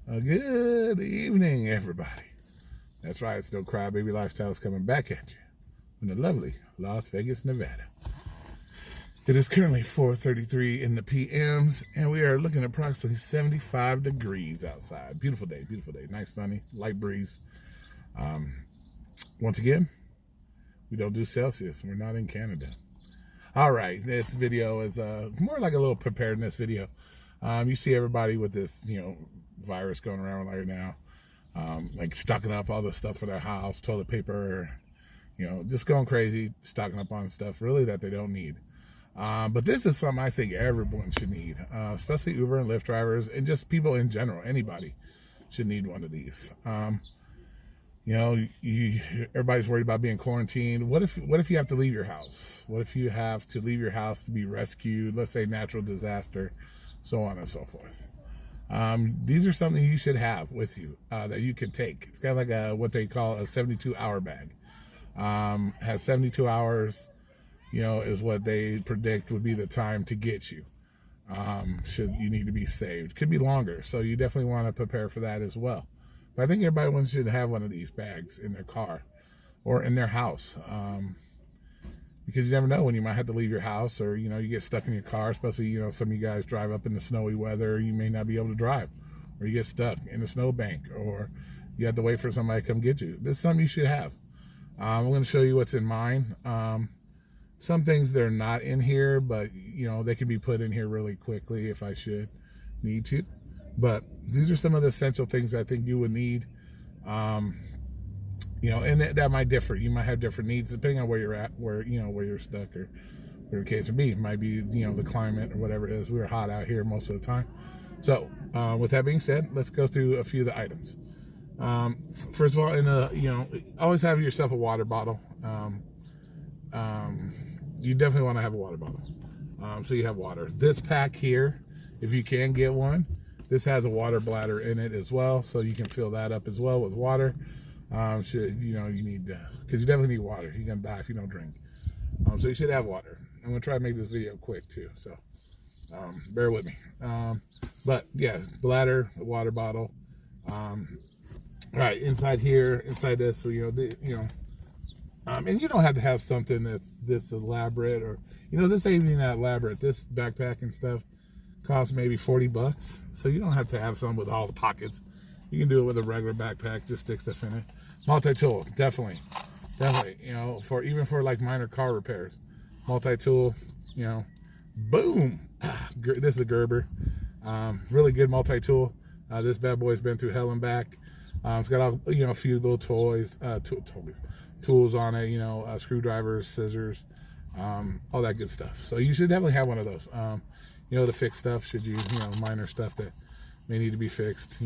Good evening, everybody. That's right, it's No Crybaby Lifestyle is coming back at you from the lovely Las Vegas, Nevada. It is currently 4:33 in the PMs, and we are looking at approximately 75 degrees outside. Beautiful day, nice sunny, light breeze. Once again, we don't do Celsius. We're not in Canada. All right, this video is more like a little preparedness video. You see everybody with this, virus going around right now, like stocking up all the stuff for their house, toilet paper, just going crazy, stocking up on stuff really that they don't need. But this is something I think everyone should need, especially Uber and Lyft drivers and just people in general. Anybody should need one of these. Everybody's worried about being quarantined. What if you have to leave your house? What if you have to leave your house to be rescued? Let's say natural disaster, so on and so forth. These are something you should have with you that you can take. It's kind of like what they call a 72-hour bag. Has 72 hours, is what they predict would be the time to get you. Should you need to be saved. Could be longer, so you definitely want to prepare for that as well. But I think everybody should have one of these bags in their car or in their house. Because you never know when you might have to leave your house, or you get stuck in your car, especially some of you guys drive up in the snowy weather. You may not be able to drive, or you get stuck in a snowbank, or you have to wait for somebody to come get you. This is something you should have. I'm going to show you what's in mine. Some things they're not in here, but they can be put in here really quickly if I should need to. But these are some of the essential things I think you would need. And that might differ. You might have different needs depending on where you're at, where you're stuck, or whatever the case may be. It might be, the climate or whatever it is. We're hot out here most of the time. So, with that being said, let's go through a few of the items. First of all, always have yourself a water bottle. You definitely want to have a water bottle. So you have water. This pack here, if you can get one, this has a water bladder in it as well, so you can fill that up as well with water. You need because you definitely need water. You're gonna die if you don't drink. So you should have water. I'm gonna try to make this video quick too, so bear with me. But yeah, bladder, a water bottle. All right, inside here, inside this, so and you don't have to have something that's this elaborate, or this ain't even that elaborate. This backpack and stuff costs maybe $40, so you don't have to have some with all the pockets. You can do it with a regular backpack, just stick stuff in it. Multi-tool, definitely, for like minor car repairs. Multi-tool, boom. This is a Gerber, really good multi-tool. This bad boy's been through hell and back. It's got all, a few little tools on it. Screwdrivers, scissors, all that good stuff. So you should definitely have one of those. To fix stuff, should you, minor stuff that may need to be fixed.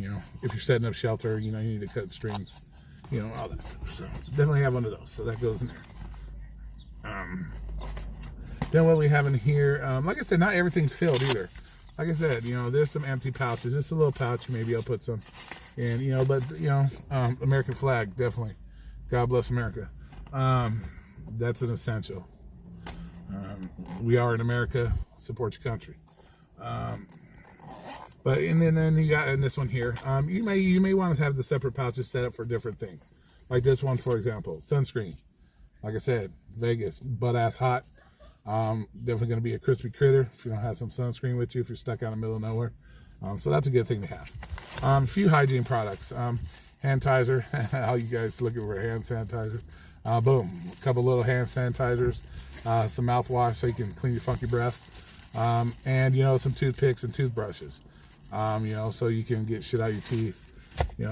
If you're setting up shelter, you need to cut strings, all that stuff. So definitely have one of those. So that goes in there. Then what we have in here, like I said, not everything's filled either. Like I said, there's some empty pouches. Just a little pouch, maybe I'll put some in, but American flag, definitely. God bless America. That's an essential. We are in America. Support your country. But and then you got in this one here. You may want to have the separate pouches set up for different things. Like this one, for example, sunscreen. Like I said, Vegas, butt ass hot. Definitely going to be a crispy critter if you don't have some sunscreen with you, if you're stuck out in the middle of nowhere. So that's a good thing to have. A few hygiene products. Hand sanitizer. How you guys looking for hand sanitizer? Boom. A couple little hand sanitizers. Some mouthwash so you can clean your funky breath. And some toothpicks and toothbrushes. So you can get shit out of your teeth.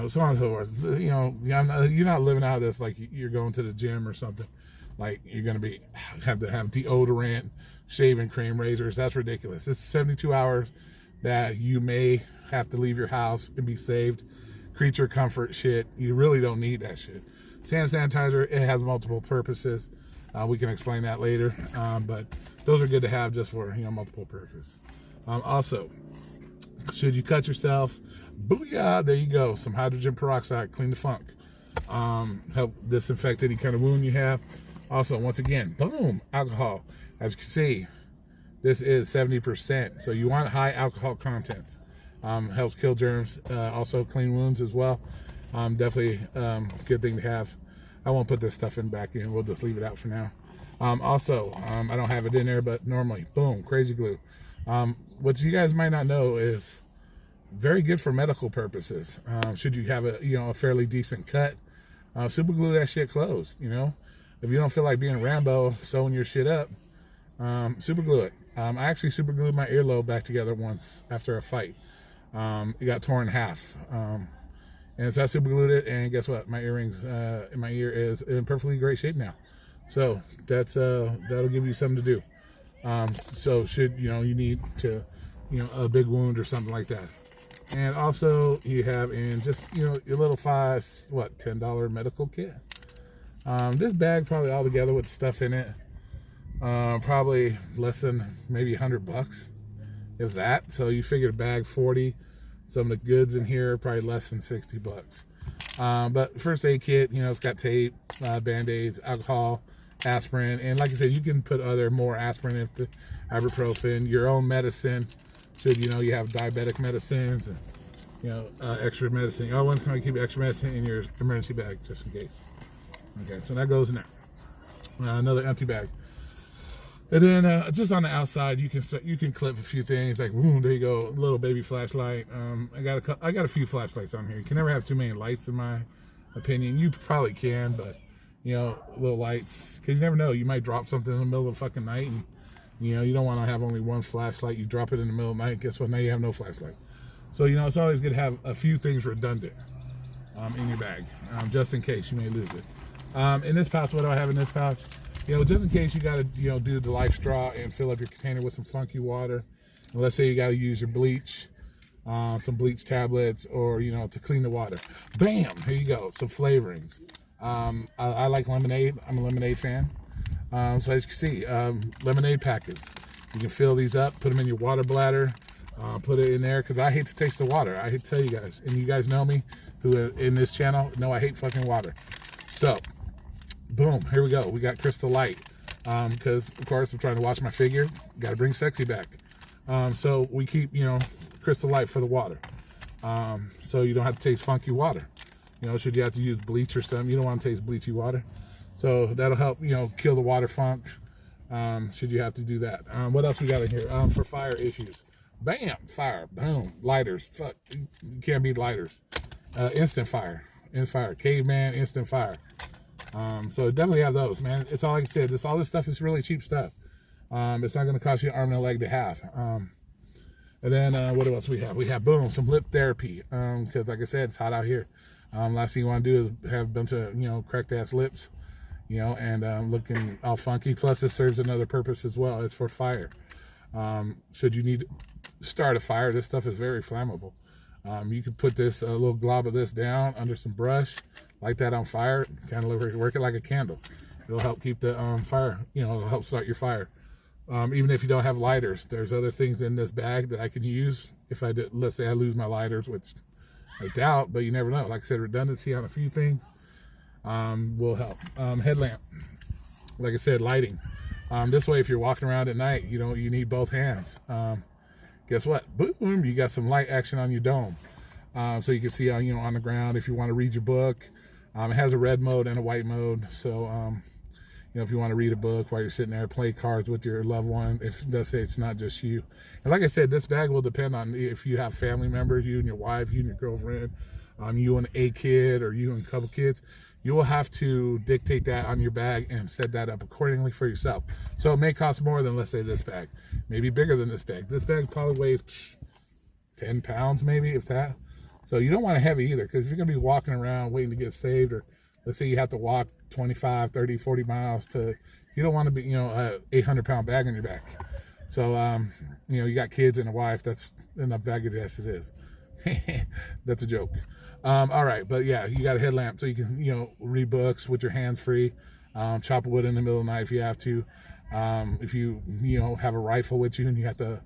So on and so forth. You're not living out of this like you're going to the gym or something. Like you're gonna have to have deodorant, shaving cream, razors. That's ridiculous. It's 72 hours that you may have to leave your house and be saved. Creature comfort shit. You really don't need that shit. Hand sanitizer, it has multiple purposes. We can explain that later. But those are good to have just for multiple purposes. Also, should you cut yourself, booyah, there you go. Some hydrogen peroxide, clean the funk. Help disinfect any kind of wound you have. Also, once again, boom, alcohol. As you can see, this is 70%. So you want high alcohol contents. Helps kill germs, also clean wounds as well. Definitely good thing to have. I won't put this stuff back in. We'll just leave it out for now. Also, I don't have it in there, but normally, boom, crazy glue. What you guys might not know is very good for medical purposes. Should you have a fairly decent cut, super glue that shit closed. If you don't feel like being Rambo sewing your shit up, super glue it. I actually super glued my earlobe back together once after a fight. It got torn in half. And so I super glued it, and guess what? My earrings in my ear is in perfectly great shape now. So that's that'll give you something to do. So should you need to a big wound or something like that. And also you have in just your little $10 medical kit. This bag probably all together with the stuff in it, probably less than maybe $100, if that. So you figure a bag 40. Some of the goods in here probably less than $60. But first aid kit, it's got tape, band-aids, alcohol, aspirin, and like I said, you can put more aspirin, ibuprofen, your own medicine. Should you have diabetic medicines and extra medicine. You always want to keep extra medicine in your emergency bag just in case. Okay, so that goes in there. Another empty bag. And then just on the outside, you can clip a few things like, boom, there you go, a little baby flashlight. I got a few flashlights on here. You can never have too many lights, in my opinion. You probably can, but little lights, because you never know. You might drop something in the middle of the fucking night, and you don't want to have only one flashlight. You drop it in the middle of the night, guess what? Now you have no flashlight. So it's always good to have a few things redundant in your bag, just in case you may lose it. In this pouch, what do I have in this pouch? Just in case you got to, do the life straw and fill up your container with some funky water. And let's say you got to use your bleach, some bleach tablets, or, to clean the water. Bam! Here you go. Some flavorings. I like lemonade. I'm a lemonade fan. So as you can see, lemonade packets. You can fill these up, put them in your water bladder, put it in there, because I hate to taste the water. I hate to tell you guys. And you guys know me, who in this channel, know I hate fucking water. So, boom, here we go. We got Crystal Light, because of course I'm trying to watch my figure. Got to bring sexy back. So we keep Crystal Light for the water, so you don't have to taste funky water. Should you have to use bleach or something, you don't want to taste bleachy water. So that'll help kill the water funk, should you have to do that. What else we got in here for fire issues? Bam, fire, boom, lighters. Fuck, you can't beat lighters. Instant fire, caveman, instant fire. So definitely have those, man. It's all, like I said, all this stuff is really cheap stuff. It's not going to cost you an arm and a leg to have. And then what else we have? We have, boom, some lip therapy, because like I said, it's hot out here. Last thing you want to do is have a bunch of cracked ass lips, and looking all funky. Plus this serves another purpose as well. It's for fire. Should you need to start a fire, this stuff is very flammable. You can put this little glob of this down under some brush, light that on fire, kind of work it like a candle. It'll help keep the fire, it'll help start your fire. Even if you don't have lighters, there's other things in this bag that I can use if I did, let's say I lose my lighters, which I doubt, but you never know. Like I said, redundancy on a few things will help. Headlamp, like I said, lighting. This way, if you're walking around at night, you need both hands. Guess what? Boom, you got some light action on your dome. So you can see on the ground if you want to read your book. It has a red mode and a white mode. So, if you want to read a book while you're sitting there, play cards with your loved one, if let's say it's not just you. And like I said, this bag will depend on if you have family members, you and your wife, you and your girlfriend, you and a kid, or you and a couple kids. You will have to dictate that on your bag and set that up accordingly for yourself. So it may cost more than, let's say, this bag. Maybe bigger than this bag. This bag probably weighs 10 pounds, maybe, if that. So you don't want it heavy either, because if you're going to be walking around waiting to get saved, or let's say you have to walk 25, 30, 40 miles you don't want to be, a 800-pound bag on your back. So, you got kids and a wife, that's enough baggage as it is. That's a joke. All right, but yeah, you got a headlamp so you can, read books with your hands free, chop wood in the middle of the night if you have to. If you, have a rifle with you and you have to,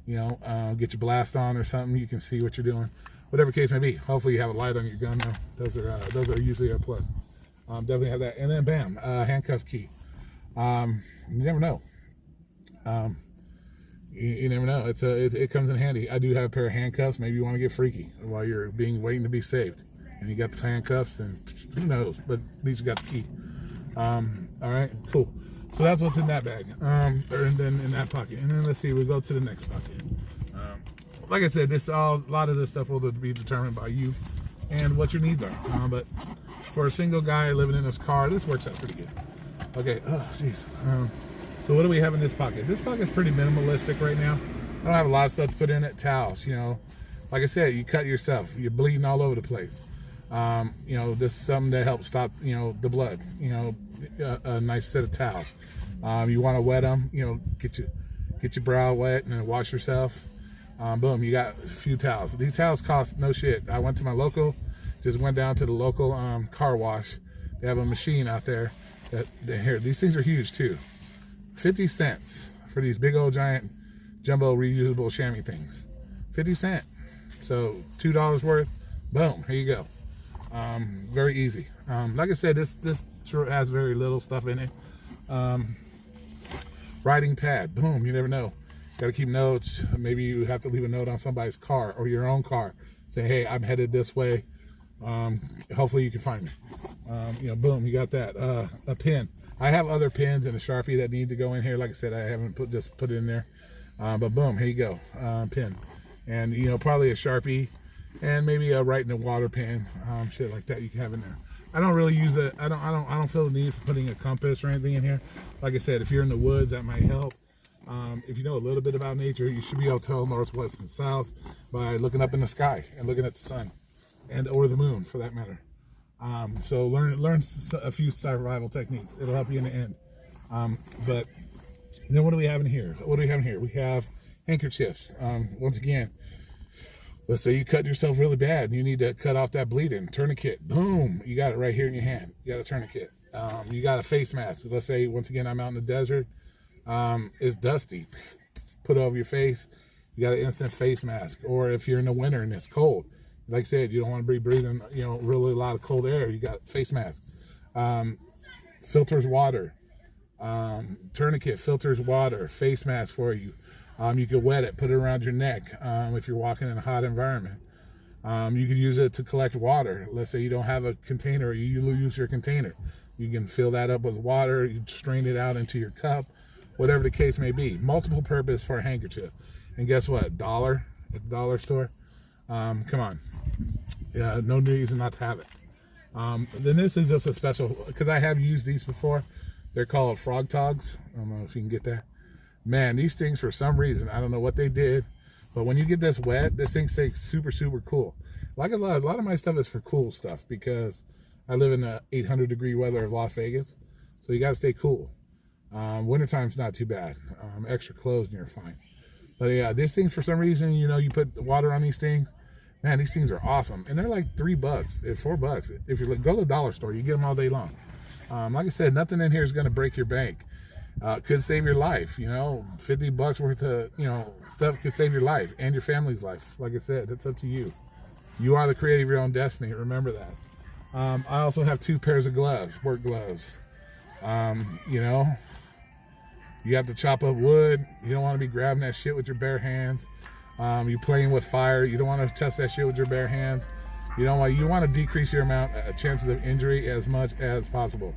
get your blast on or something, you can see what you're doing. Whatever case may be. Hopefully you have a light on your gun though. Those are usually a plus. Definitely have that. And then bam, handcuff key. You never know. You never know. It comes in handy. I do have a pair of handcuffs. Maybe you want to get freaky while you're waiting to be saved, and you got the handcuffs, and who knows? But at least you got the key. All right, cool. So that's what's in that bag, and then in that pocket. And then let's see, we go to the next pocket. Like I said, a lot of this stuff will be determined by you and what your needs are. But for a single guy living in his car, this works out pretty good. Okay, oh jeez. So what do we have in this pocket? This pocket's pretty minimalistic right now. I don't have a lot of stuff to put in it. Towels, like I said, you cut yourself, you're bleeding all over the place. This is something that helps stop, the blood. A nice set of towels. You want to wet them, get your brow wet and then wash yourself. Boom, you got a few towels. These towels cost no shit. I went to my local, just went down to the local car wash. They have a machine out there. Here, these things are huge too. 50 cents for these big old giant jumbo reusable chamois things. 50 cents. So $2 worth. Boom, here you go. Very easy. Like I said, this has very little stuff in it. Writing pad. Boom, you never know. Got to keep notes. Maybe you have to leave a note on somebody's car or your own car. Say, hey, I'm headed this way. Hopefully you can find me. Boom, you got that. A pen. I have other pens and a Sharpie that need to go in here. Like I said, I haven't put it in there. But boom, here you go. Pen. And, probably a Sharpie and maybe a writing a water pen. Shit like that you can have in there. I don't really use it. I don't feel the need for putting a compass or anything in here. Like I said, if you're in the woods, that might help. If you know a little bit about nature, you should be able to tell north, west, and south by looking up in the sky and looking at the sun, or the moon for that matter. So learn a few survival techniques. It'll help you in the end. But then what do we have in here? We have handkerchiefs. Once again, let's say you cut yourself really bad and you need to cut off that bleeding. Tourniquet. Boom. You got it right here in your hand. You got a tourniquet. You got a face mask. Let's say, once again, I'm out in the desert. It's dusty. Put it over your face. You got an instant face mask. Or if you're in the winter and it's cold, like I said, you don't want to be breathing, really a lot of cold air. You got face mask. Filters water. Tourniquet filters water. Face mask for you. You could wet it, put it around your neck if you're walking in a hot environment. You could use it to collect water. Let's say you don't have a container, you use your container. You can fill that up with water, you strain it out into your cup, whatever the case may be. Multiple purpose for a handkerchief. And guess what? $1 at the dollar store. Come on. No reason not to have it. Then this is just a special, because I have used these before. They're called frog togs. I don't know if you can get that. Man, these things, for some reason, I don't know what they did, but when you get this wet, this thing stays super, super cool. Like a lot of my stuff is for cool stuff, because I live in the 800-degree weather of Las Vegas, so you got to stay cool. Wintertime's not too bad. Extra clothes and you're fine. But yeah, these things, for some reason, you put water on these things. Man, these things are awesome, and they're like $3, $4. If you go to the dollar store, you get them all day long. Like I said, nothing in here is going to break your bank. Could save your life. $50 worth of stuff could save your life and your family's life. Like I said, it's up to you. You are the creator of your own destiny. Remember that. I also have 2 pairs of gloves, work gloves. You have to chop up wood. You don't want to be grabbing that shit with your bare hands. You playing with fire. You don't want to touch that shit with your bare hands. You want to decrease your chances of injury as much as possible.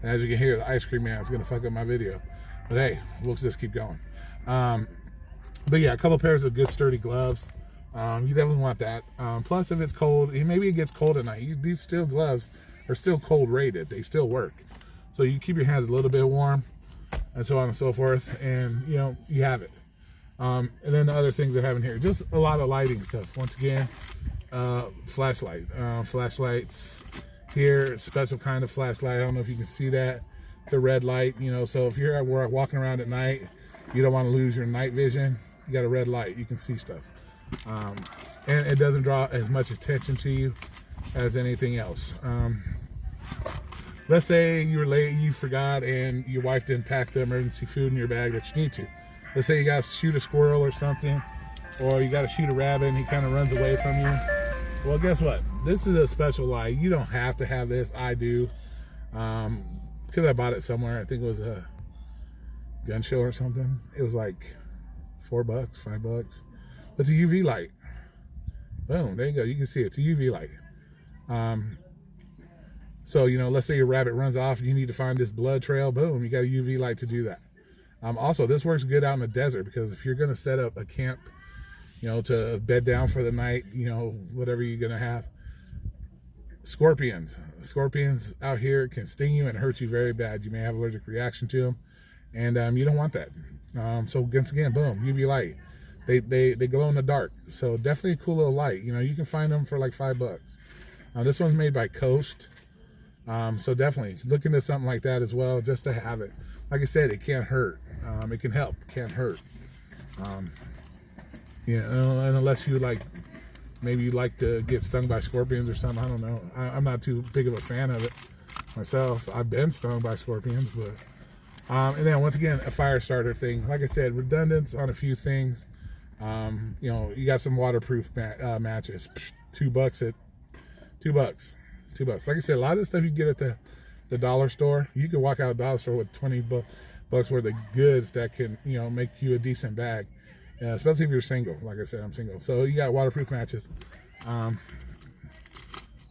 And as you can hear, the ice cream man is going to fuck up my video. But hey, we'll just keep going. But yeah, a couple pairs of good sturdy gloves. You definitely want that. Plus, if it's cold, maybe it gets cold at night. These steel gloves are still cold rated. They still work. So you keep your hands a little bit warm, and so on and so forth. And you have it. And then the other things I have in here, just a lot of lighting stuff. Once again, flashlight. Flashlights here, special kind of flashlight. I don't know if you can see that. It's a red light. So if you're walking around at night, you don't want to lose your night vision. You got a red light. You can see stuff. And it doesn't draw as much attention to you as anything else. Let's say you were late, you forgot, and your wife didn't pack the emergency food in your bag that you need to. Let's say you got to shoot a squirrel or something, or you got to shoot a rabbit and he kind of runs away from you. Well, guess what? This is a special light. You don't have to have this. I do. Because I bought it somewhere. I think it was a gun show or something. It was like $4, $5. It's a UV light. Boom, there you go. You can see it's a UV light. So, you know, let's say your rabbit runs off and you need to find this blood trail. Boom, you got a UV light to do that. Also, this works good out in the desert, because if you're going to set up a camp, you know, to bed down for the night, you know, whatever you're going to have, scorpions out here can sting you and hurt you very bad. You may have an allergic reaction to them, and you don't want that. So once again, boom, UV light. They glow in the dark, so definitely a cool little light. You know, you can find them for like $5. This one's made by Coast, so definitely look into something like that as well, just to have it. Like I said, it can't hurt. It can help, can't hurt. Yeah, and unless you like, maybe you like to get stung by scorpions or something. I don't know. I'm not too big of a fan of it myself. I've been stung by scorpions, but and then once again, a fire starter thing. Like I said, redundant on a few things. You know, you got some waterproof matches. $2 at $2. Like I said, a lot of the stuff you get at the dollar store, you can walk out of the dollar store with 20 bucks worth of goods that can, you know, make you a decent bag. Especially if you're single. Like I said, I'm single. So you got waterproof matches. And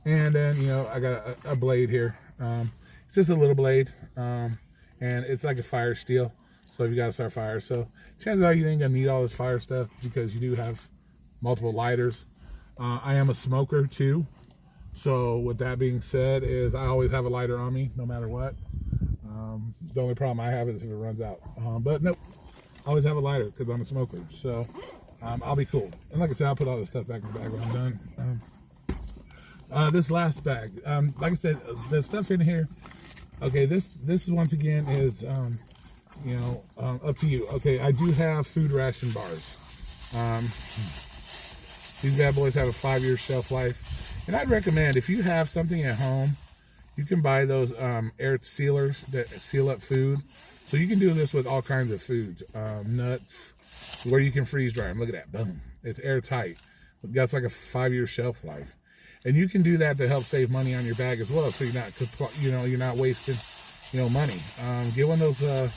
then, you know, I got a blade here. It's just a little blade. And it's like a fire steel. So if you got to start fire. So chances are you ain't going to need all this fire stuff, because you do have multiple lighters. I am a smoker too. So with that being said, is I always have a lighter on me no matter what. The only problem I have is if it runs out. But nope. I always have a lighter because I'm a smoker, so I'll be cool. And like I said, I'll put all this stuff back in the bag when I'm done. This last bag, like I said, the stuff in here. Okay, this once again is, you know, up to you. Okay, I do have food ration bars. These bad boys have a 5-year shelf life, and I'd recommend, if you have something at home, you can buy those air sealers that seal up food. So you can do this with all kinds of foods, nuts, where you can freeze dry them. Look at that, boom. It's airtight. That's like a 5-year shelf life. And you can do that to help save money on your bag as well, so you're not, you know, you're not wasting, you know, money. Get one of those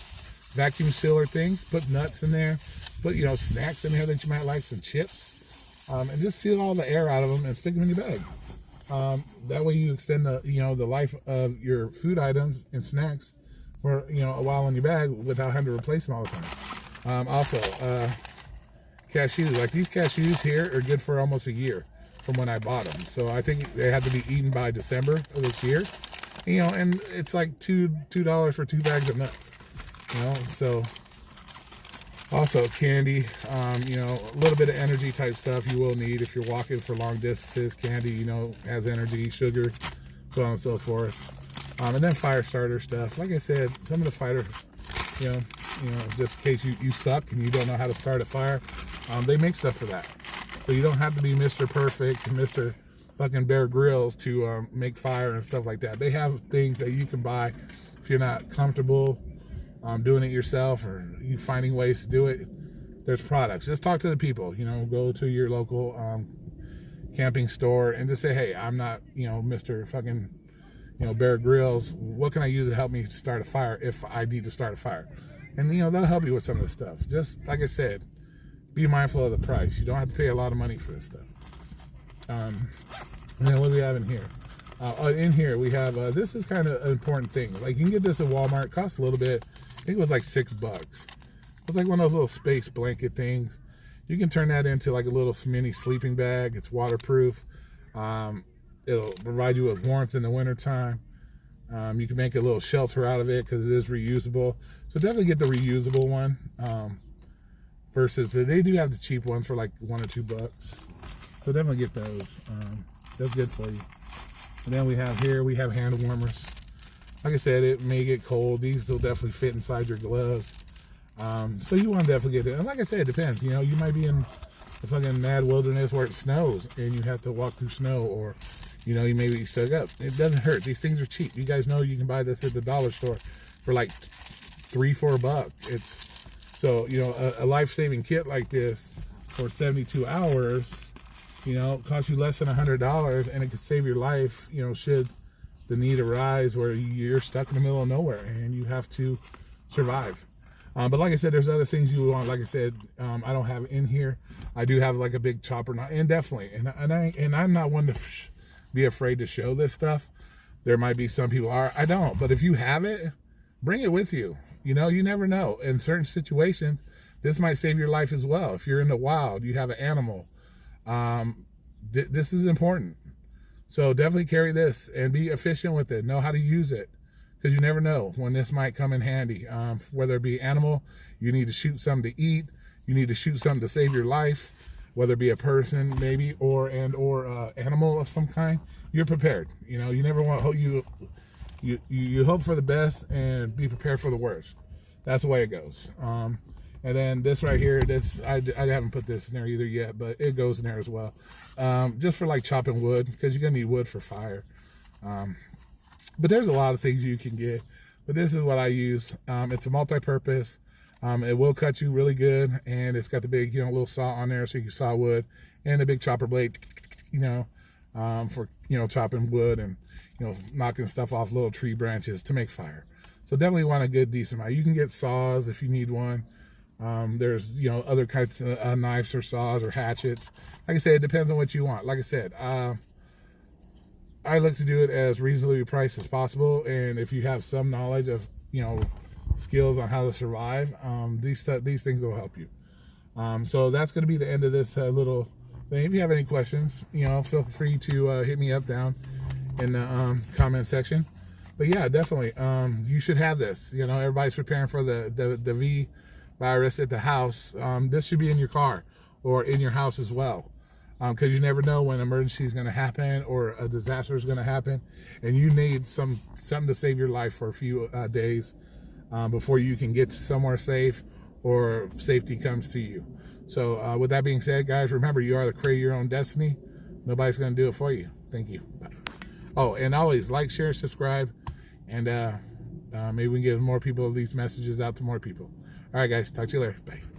vacuum sealer things, put nuts in there, put, you know, snacks in there that you might like, some chips, and just seal all the air out of them and stick them in your bag. That way you extend the, you know, the life of your food items and snacks for, you know, a while in your bag without having to replace them all the time. Also, cashews. Like these cashews here are good for almost a year from when I bought them. So I think they had to be eaten by December of this year. You know, and it's like $2 for 2 bags of nuts. You know, so also candy. You know, a little bit of energy type stuff you will need if you're walking for long distances. Candy, you know, has energy, sugar, so on and so forth. And then fire starter stuff. Like I said, some of the fighter, you know, just in case you suck and you don't know how to start a fire, they make stuff for that. So you don't have to be Mr. Perfect, Mr. fucking Bear Grylls to make fire and stuff like that. They have things that you can buy if you're not comfortable doing it yourself, or you finding ways to do it. There's products. Just talk to the people. You know, go to your local camping store and just say, hey, I'm not, you know, Mr. fucking, you know, Bear Grylls. What can I use to help me start a fire if I need to start a fire? And, you know, they'll help you with some of the stuff. Just like I said, be mindful of the price. You don't have to pay a lot of money for this stuff. And then what do we have in here? In here we have, this is kind of an important thing. Like you can get this at Walmart. It costs a little bit. I think it was like $6. It's like one of those little space blanket things. You can turn that into like a little mini sleeping bag. It's waterproof. It'll provide you with warmth in the wintertime. You can make a little shelter out of it because it is reusable. So definitely get the reusable one. Versus, they do have the cheap ones for like $1 or $2. So definitely get those. That's good for you. And then we have hand warmers. Like I said, it may get cold. These will definitely fit inside your gloves. So you want to definitely get it. And like I said, it depends. You know, you might be in the fucking mad wilderness where it snows and you have to walk through snow, or you know, you may be stuck up. It doesn't hurt. These things are cheap. You guys know you can buy this at the dollar store for like $3-4. It's so, you know, a life-saving kit like this for 72 hours, you know, costs you less than $100, and it could save your life, you know, should the need arise where you're stuck in the middle of nowhere and you have to survive. But like I said, there's other things you want. Like I said, I don't have in here. I do have like a big chopper, and definitely, and I'm not one to be afraid to show this stuff. There might be some people are. I don't. But if you have it, bring it with you. You know, you never know. In certain situations, this might save your life as well. If you're in the wild, you have an animal. This is important. So definitely carry this and be efficient with it. Know how to use it, because you never know when this might come in handy. Whether it be animal, you need to shoot something to eat. You need to shoot something to save your life, whether it be a person maybe or animal of some kind. You're prepared. You know, you never want you hope for the best and be prepared for the worst. That's the way it goes. And then this right here, this I haven't put this in there either yet, but it goes in there as well. Just for like chopping wood, because you're gonna need wood for fire. But there's a lot of things you can get, but this is what I use. It's a multi-purpose. It will cut you really good, and it's got the big, you know, little saw on there so you can saw wood, and the big chopper blade, you know, for, you know, chopping wood and, you know, knocking stuff off little tree branches to make fire. So definitely want a good, decent amount. You can get saws if you need one. There's, you know, other kinds of knives or saws or hatchets. Like I said, it depends on what you want. Like I said, I look to do it as reasonably priced as possible, and if you have some knowledge of, you know, skills on how to survive, these things will help you. So that's going to be the end of this little thing. If you have any questions, you know, feel free to hit me up down in the comment section. But yeah, definitely, you should have this. You know, everybody's preparing for the V virus at the house. This should be in your car or in your house as well. Because you never know when an emergency is going to happen or a disaster is going to happen, and you need something to save your life for a few days before you can get to somewhere safe or safety comes to you. So with that being said, guys, remember, you are the creator of your own destiny. Nobody's going to do it for you. Thank you. Bye. Oh, and always like, share, subscribe, and maybe we can get more people these messages out to more people. All right, guys, talk to you later. Bye.